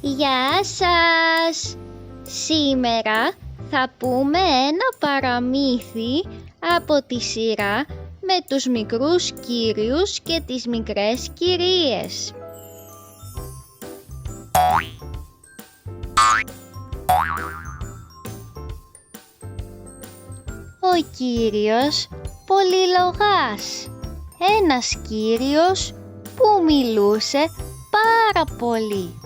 Γεια σας! Σήμερα θα πούμε ένα παραμύθι από τη σειρά με τους μικρούς κύριους και τις μικρές κυρίες. Ο κύριος Πολυλογάς, ένας κύριος που μιλούσε πάρα πολύ.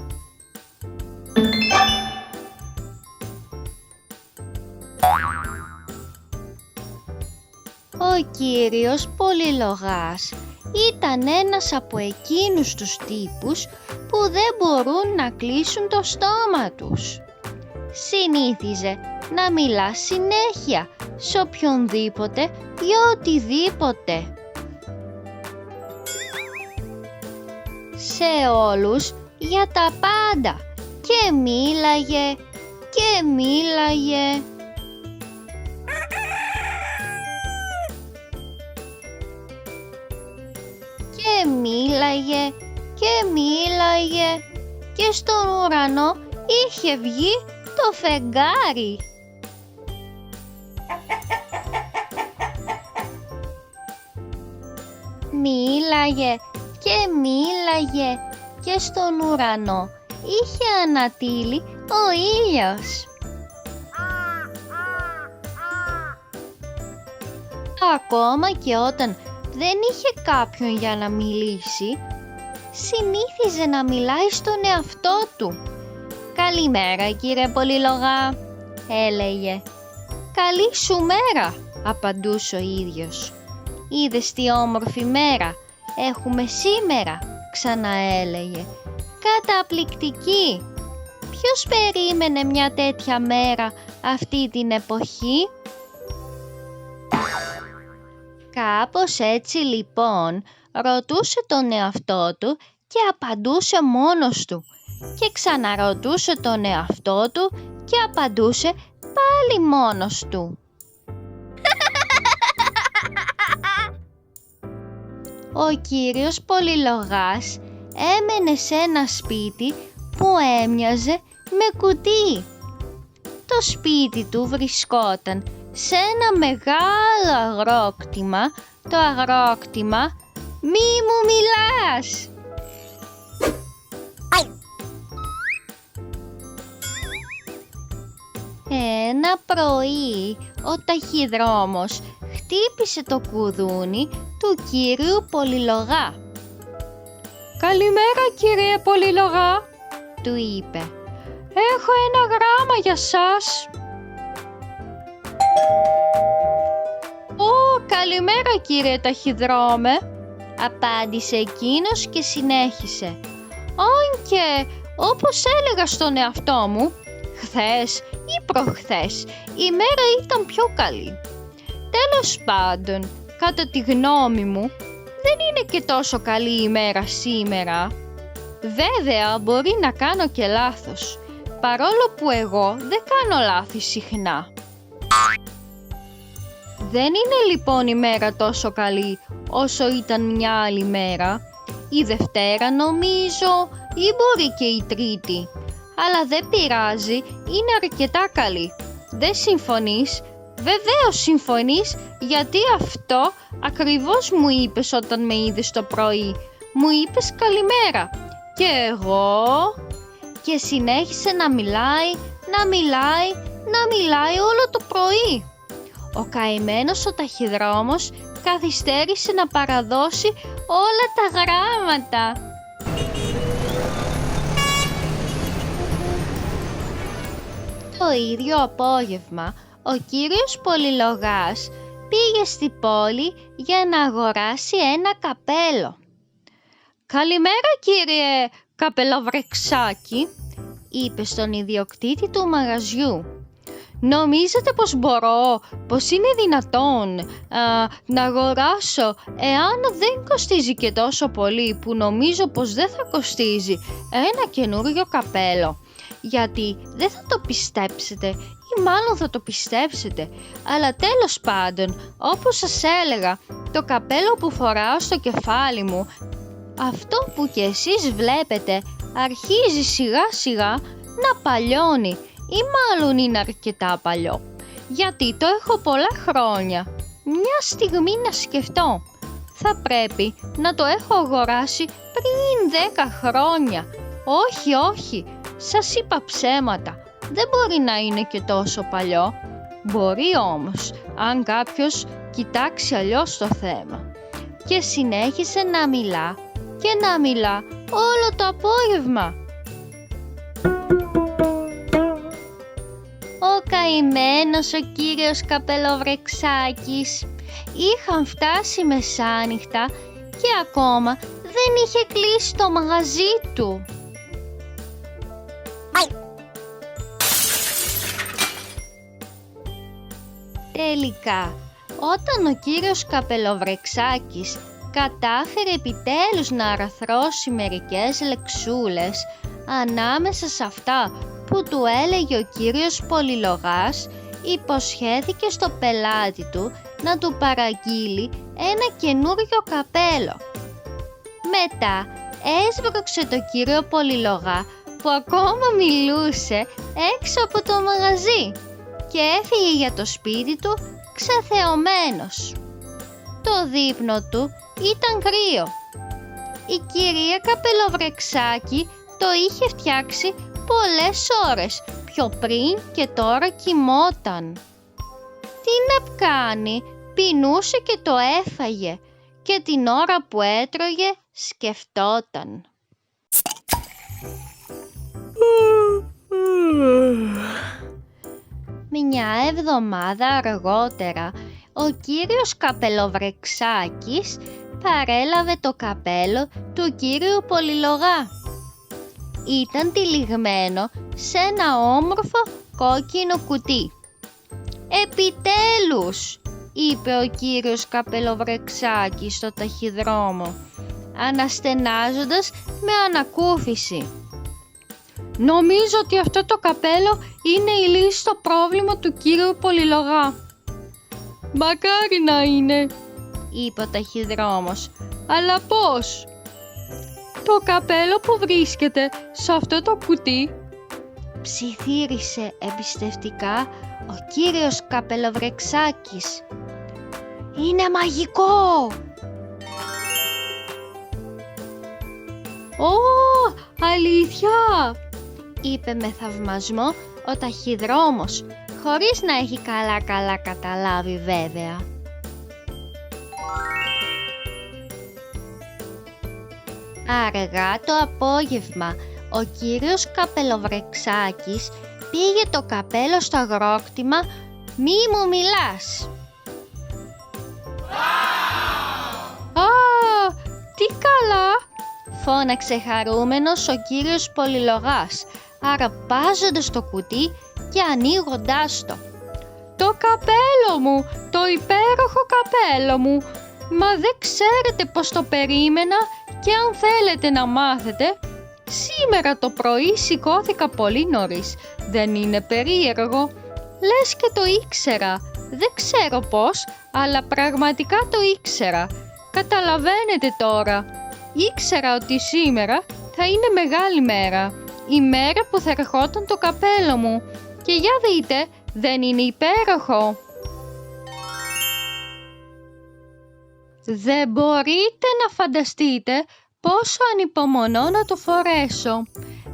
Ο κύριος Πολυλογάς ήταν ένας από εκείνους τους τύπους που δεν μπορούν να κλείσουν το στόμα τους. Συνήθιζε να μιλά συνέχεια σε οποιονδήποτε για οτιδήποτε. Σε όλους για τα πάντα και μίλαγε και μίλαγε. Και μίλαγε και μίλαγε και στον ουρανό είχε βγει το φεγγάρι. Μίλαγε και μίλαγε και στον ουρανό είχε ανατείλει ο ήλιος. Ακόμα και όταν δεν είχε κάποιον για να μιλήσει, συνήθιζε να μιλάει στον εαυτό του. «Καλημέρα, κύριε Πολυλογά», έλεγε. «Καλή σου μέρα», απαντούσε ο ίδιος. «Είδες τι όμορφη μέρα έχουμε σήμερα», ξαναέλεγε. «Καταπληκτική! Ποιος περίμενε μια τέτοια μέρα αυτή την εποχή?» Κάπως έτσι λοιπόν ρωτούσε τον εαυτό του και απαντούσε μόνος του και ξαναρωτούσε τον εαυτό του και απαντούσε πάλι μόνος του. Ο κύριος Πολυλογάς έμενε σε ένα σπίτι που έμοιαζε με κουτί. Το σπίτι του βρισκόταν σε ένα μεγάλο αγρόκτημα, το αγρόκτημα «Μη μου μιλάς». Ένα πρωί ο ταχυδρόμος χτύπησε το κουδούνι του κύριου Πολυλογά. «Καλημέρα, κύριε Πολυλογά», του είπε. «Έχω ένα γράμμα για σας». «Ω, καλημέρα, κύριε ταχυδρόμε», απάντησε εκείνος και συνέχισε. «Αν και, όπως έλεγα στον εαυτό μου, χθες ή προχθές η μέρα ήταν πιο καλή. Τέλος πάντων, κατά τη γνώμη μου, δεν είναι και τόσο καλή η μέρα σήμερα. Βέβαια, μπορεί να κάνω και λάθος, παρόλο που εγώ δεν κάνω λάθη συχνά. Δεν είναι λοιπόν η μέρα τόσο καλή όσο ήταν μια άλλη μέρα, η Δευτέρα νομίζω ή μπορεί και η Τρίτη, αλλά δεν πειράζει, είναι αρκετά καλή. Δεν συμφωνείς?» «Βεβαίως συμφωνείς, γιατί αυτό ακριβώς μου είπες όταν με είδες το πρωί. Μου είπες καλημέρα και εγώ...» Και συνέχισε να μιλάει όλο το πρωί. Ο καημένος ο ταχυδρόμος καθυστέρησε να παραδώσει όλα τα γράμματα. Το ίδιο απόγευμα ο κύριος Πολυλογάς πήγε στην πόλη για να αγοράσει ένα καπέλο. «Καλημέρα, κύριε Καπελοβρεξάκι», είπε στον ιδιοκτήτη του μαγαζιού. «Νομίζετε πως είναι δυνατόν να αγοράσω, εάν δεν κοστίζει και τόσο πολύ, που νομίζω πως δεν θα κοστίζει, ένα καινούριο καπέλο? Γιατί δεν θα το πιστέψετε, ή μάλλον θα το πιστέψετε, αλλά τέλος πάντων, όπως σας έλεγα, το καπέλο που φοράω στο κεφάλι μου, αυτό που κι εσείς βλέπετε αρχίζει σιγά σιγά να παλιώνει ή μάλλον είναι αρκετά παλιό, γιατί το έχω πολλά χρόνια. Μια στιγμή να σκεφτώ. Θα πρέπει να το έχω αγοράσει πριν 10 χρόνια. Όχι, σας είπα ψέματα. Δεν μπορεί να είναι και τόσο παλιό. Μπορεί όμως, αν κάποιος κοιτάξει αλλιώς το θέμα. Και συνέχισε να μιλά και να μιλά όλο το απόγευμα. Ο καημένος ο κύριος Καπελοβρεξάκης. Είχαν φτάσει μεσάνυχτα και ακόμα δεν είχε κλείσει το μαγαζί του. Τελικά, όταν ο κύριος Καπελοβρεξάκης κατάφερε επιτέλους να αραθρώσει μερικές λεξούλες ανάμεσα σε αυτά που του έλεγε ο κύριος Πολυλογάς, υποσχέθηκε στο πελάτη του να του παραγγείλει ένα καινούριο καπέλο. Μετά έσβρωξε το κύριο Πολυλογά που ακόμα μιλούσε έξω από το μαγαζί και έφυγε για το σπίτι του ξεθεωμένος. Το δείπνο του ήταν κρύο. Η κυρία Καπελοβρεξάκη το είχε φτιάξει πολλές ώρες πιο πριν και τώρα κοιμόταν. Τι να κάνει, πεινούσε και το έφαγε και την ώρα που έτρωγε σκεφτόταν. Μια εβδομάδα αργότερα, ο κύριος Καπελοβρεξάκης παρέλαβε το καπέλο του κύριου Πολυλογά. Ήταν τυλιγμένο σε ένα όμορφο κόκκινο κουτί. «Επιτέλους», είπε ο κύριος Καπελοβρεξάκης στο ταχυδρόμο, αναστενάζοντας με ανακούφιση. «Νομίζω ότι αυτό το καπέλο είναι η λύση στο πρόβλημα του κύριου Πολυλογά». «Μακάρι να είναι», είπε ο ταχυδρόμος, «αλλά πώς?» «Το καπέλο που βρίσκεται σε αυτό το κουτί», ψιθύρισε εμπιστευτικά ο κύριος Καπελοβρεξάκης, «είναι μαγικό». «Ω, αλήθεια», είπε με θαυμασμό ο ταχυδρόμος, χωρίς να έχει καλά καταλάβει βέβαια. Αργά το απόγευμα, ο κύριος Καπελοβρεξάκης πήγε το καπέλο στο αγρόκτημα «Μη μου μιλάς». «Α, τι καλά», φώναξε χαρούμενος ο κύριος Πολυλογάς, αραπάζοντας το κουτί και ανοίγοντάς το. «Το καπέλο μου, το υπέροχο καπέλο μου! Μα δεν ξέρετε πως το περίμενα και αν θέλετε να μάθετε, σήμερα το πρωί σηκώθηκα πολύ νωρίς. Δεν είναι περίεργο? Λες και το ήξερα. Δεν ξέρω πώς, αλλά πραγματικά το ήξερα. Καταλαβαίνετε τώρα. Ήξερα ότι σήμερα θα είναι μεγάλη μέρα. Η μέρα που θα ερχόταν το καπέλο μου. Και για δείτε, δεν είναι υπέροχο?» Δεν μπορείτε να φανταστείτε πόσο ανυπομονώ να το φορέσω.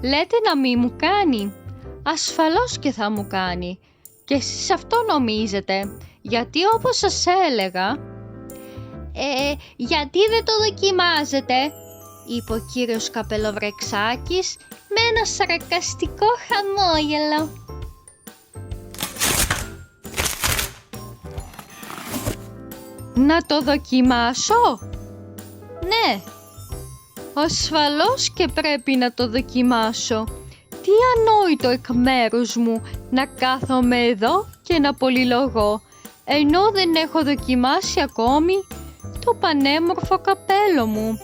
Λέτε να μη μου κάνει. Ασφαλώς και θα μου κάνει. Και εσείς αυτό νομίζετε. Γιατί όπως σας έλεγα... γιατί δεν το δοκιμάζετε? Είπε ο κύριος Καπελοβρεξάκης με ένα σαρκαστικό χαμόγελο. Να το δοκιμάσω? Ναι, ασφαλώς και πρέπει να το δοκιμάσω. Τι ανόητο εκ μέρους μου να κάθομαι εδώ και να πολυλογώ, ενώ δεν έχω δοκιμάσει ακόμη το πανέμορφο καπέλο μου.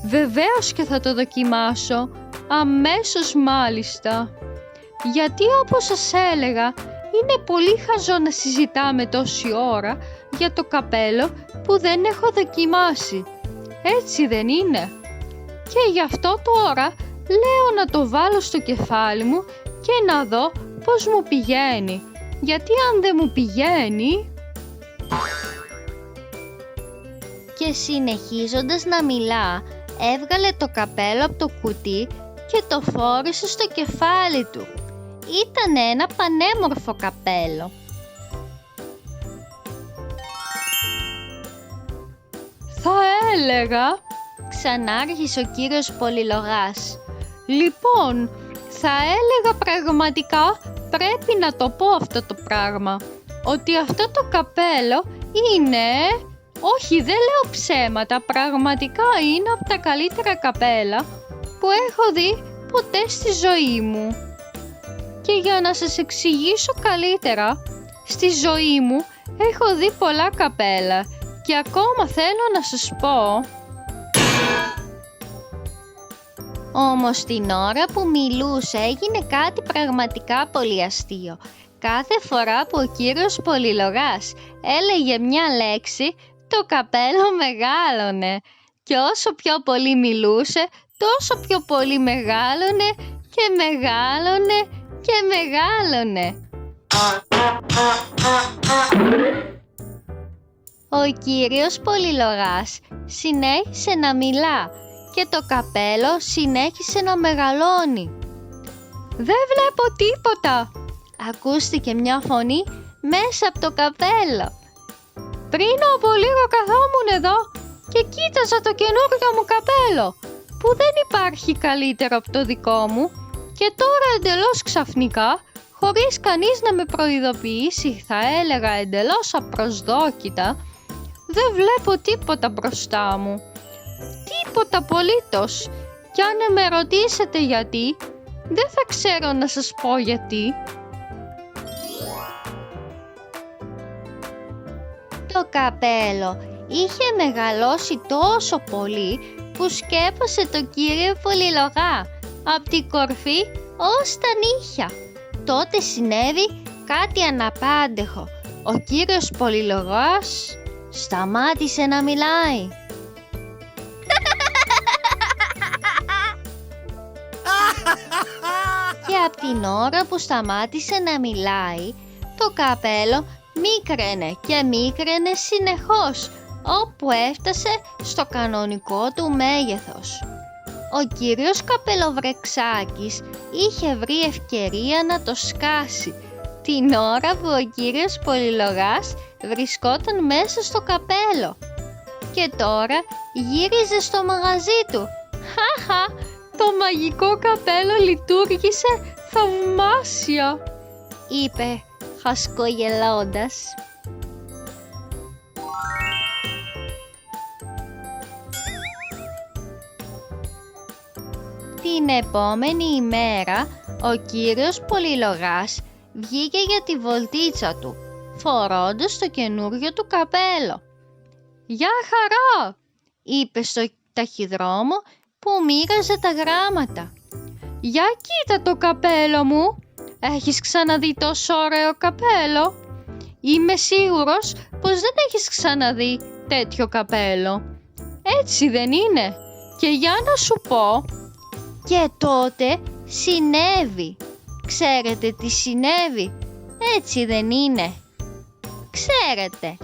Βεβαίως και θα το δοκιμάσω, αμέσως μάλιστα. Γιατί όπως σας έλεγα, είναι πολύ χαζό να συζητάμε τόση ώρα για το καπέλο που δεν έχω δοκιμάσει. Έτσι δεν είναι? Και γι' αυτό τώρα λέω να το βάλω στο κεφάλι μου και να δω πώς μου πηγαίνει. Γιατί αν δεν μου πηγαίνει... Και συνεχίζοντας να μιλά, έβγαλε το καπέλο από το κουτί και το φόρησε στο κεφάλι του. Ήταν ένα πανέμορφο καπέλο. «Θα έλεγα», ξανάρχισε ο κύριος Πολυλογάς. «Λοιπόν, θα έλεγα πραγματικά, πρέπει να το πω αυτό το πράγμα, ότι αυτό το καπέλο είναι... Όχι, δεν λέω ψέματα, πραγματικά είναι από τα καλύτερα καπέλα που έχω δει ποτέ στη ζωή μου. Και για να σας εξηγήσω καλύτερα, στη ζωή μου έχω δει πολλά καπέλα και ακόμα θέλω να σας πω...» Όμως την ώρα που μιλούσε έγινε κάτι πραγματικά πολύ αστείο. Κάθε φορά που ο κύριος Πολυλογάς έλεγε μια λέξη, το καπέλο μεγάλωνε. Και όσο πιο πολύ μιλούσε, τόσο πιο πολύ μεγάλωνε και μεγάλωνε και μεγάλωνε. Ο κύριος Πολυλογάς συνέχισε να μιλά και το καπέλο συνέχισε να μεγαλώνει. «Δεν βλέπω τίποτα», ακούστηκε μια φωνή μέσα από το καπέλο. «Πριν από λίγο καθόμουν εδώ και κοίταζα το καινούργιο μου καπέλο, που δεν υπάρχει καλύτερο από το δικό μου, και τώρα εντελώς ξαφνικά, χωρίς κανείς να με προειδοποιήσει, θα έλεγα εντελώς απροσδόκητα, δεν βλέπω τίποτα μπροστά μου. Τίποτα απολύτως. Κι αν με ρωτήσετε γιατί, δεν θα ξέρω να σας πω γιατί». Το καπέλο είχε μεγαλώσει τόσο πολύ που σκέπασε τον κύριο Πολυλογά από την κορφή ως τα νύχια. Τότε συνέβη κάτι αναπάντεχο. Ο κύριος Πολυλογάς σταμάτησε να μιλάει. Και από την ώρα που σταμάτησε να μιλάει, το καπέλο μίκραινε και μίκραινε συνεχώς, όπου έφτασε στο κανονικό του μέγεθος. Ο κύριος Καπελοβρεξάκης είχε βρει ευκαιρία να το σκάσει, την ώρα που ο κύριος Πολυλογάς βρισκόταν μέσα στο καπέλο. Και τώρα γύριζε στο μαγαζί του. «Χαχα, το μαγικό καπέλο λειτουργήσε θαυμάσια», είπε χασκογελώντας. Την επόμενη ημέρα ο κύριος Πολυλογάς βγήκε για τη βολτίτσα του, φορώντας το καινούριο του καπέλο. «Γεια χαρά», είπε στο ταχυδρόμο που μοίραζε τα γράμματα. «Για κοίτα το καπέλο μου. Έχεις ξαναδεί τόσο ωραίο καπέλο? Είμαι σίγουρος πως δεν έχεις ξαναδεί τέτοιο καπέλο. Έτσι δεν είναι? Και για να σου πω...» Και τότε συνέβη. Ξέρετε τι συνέβη? Έτσι δεν είναι? Ξέρετε.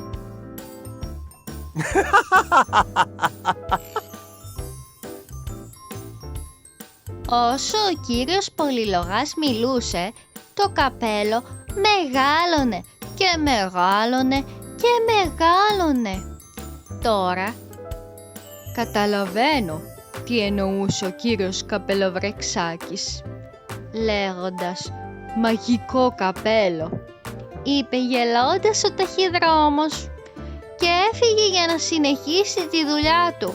Όσο ο κύριος Πολυλογάς μιλούσε, το καπέλο μεγάλωνε και μεγάλωνε και μεγάλωνε. Τώρα καταλαβαίνω τι εννοούσε ο κύριος Καπελοβρεξάκης, λέγοντας «μαγικό καπέλο», είπε γελώντας ο ταχυδρόμος, και έφυγε για να συνεχίσει τη δουλειά του,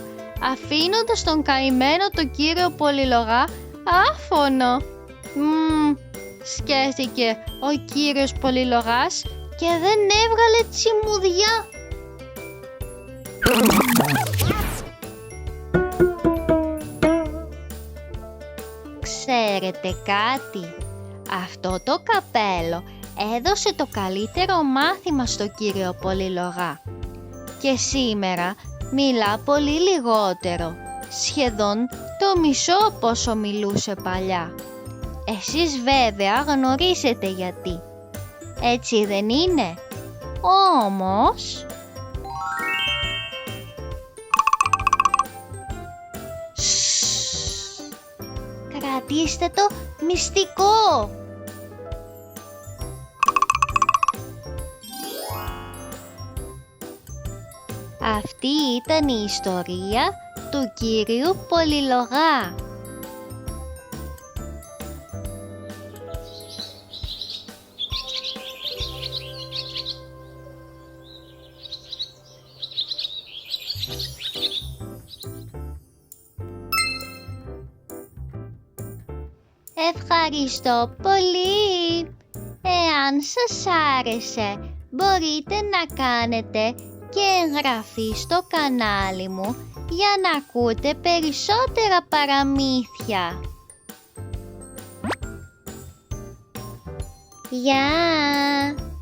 αφήνοντας τον καημένο τον κύριο Πολυλογά άφωνο. Σκέφτηκε ο κύριος Πολυλογάς και δεν έβγαλε τσιμουδιά. Ξέρετε κάτι? Αυτό το καπέλο έδωσε το καλύτερο μάθημα στο κύριο Πολυλογά. Και σήμερα μιλά πολύ λιγότερο, σχεδόν το μισό πόσο μιλούσε παλιά. Εσείς βέβαια γνωρίζετε γιατί. Έτσι δεν είναι? Όμως... Κρατήστε το μυστικό! Αυτή ήταν η ιστορία του κύριου Πολυλογά. Ευχαριστώ πολύ! Εάν σας άρεσε, μπορείτε να κάνετε και εγγραφή στο κανάλι μου για να ακούτε περισσότερα παραμύθια. Γεια!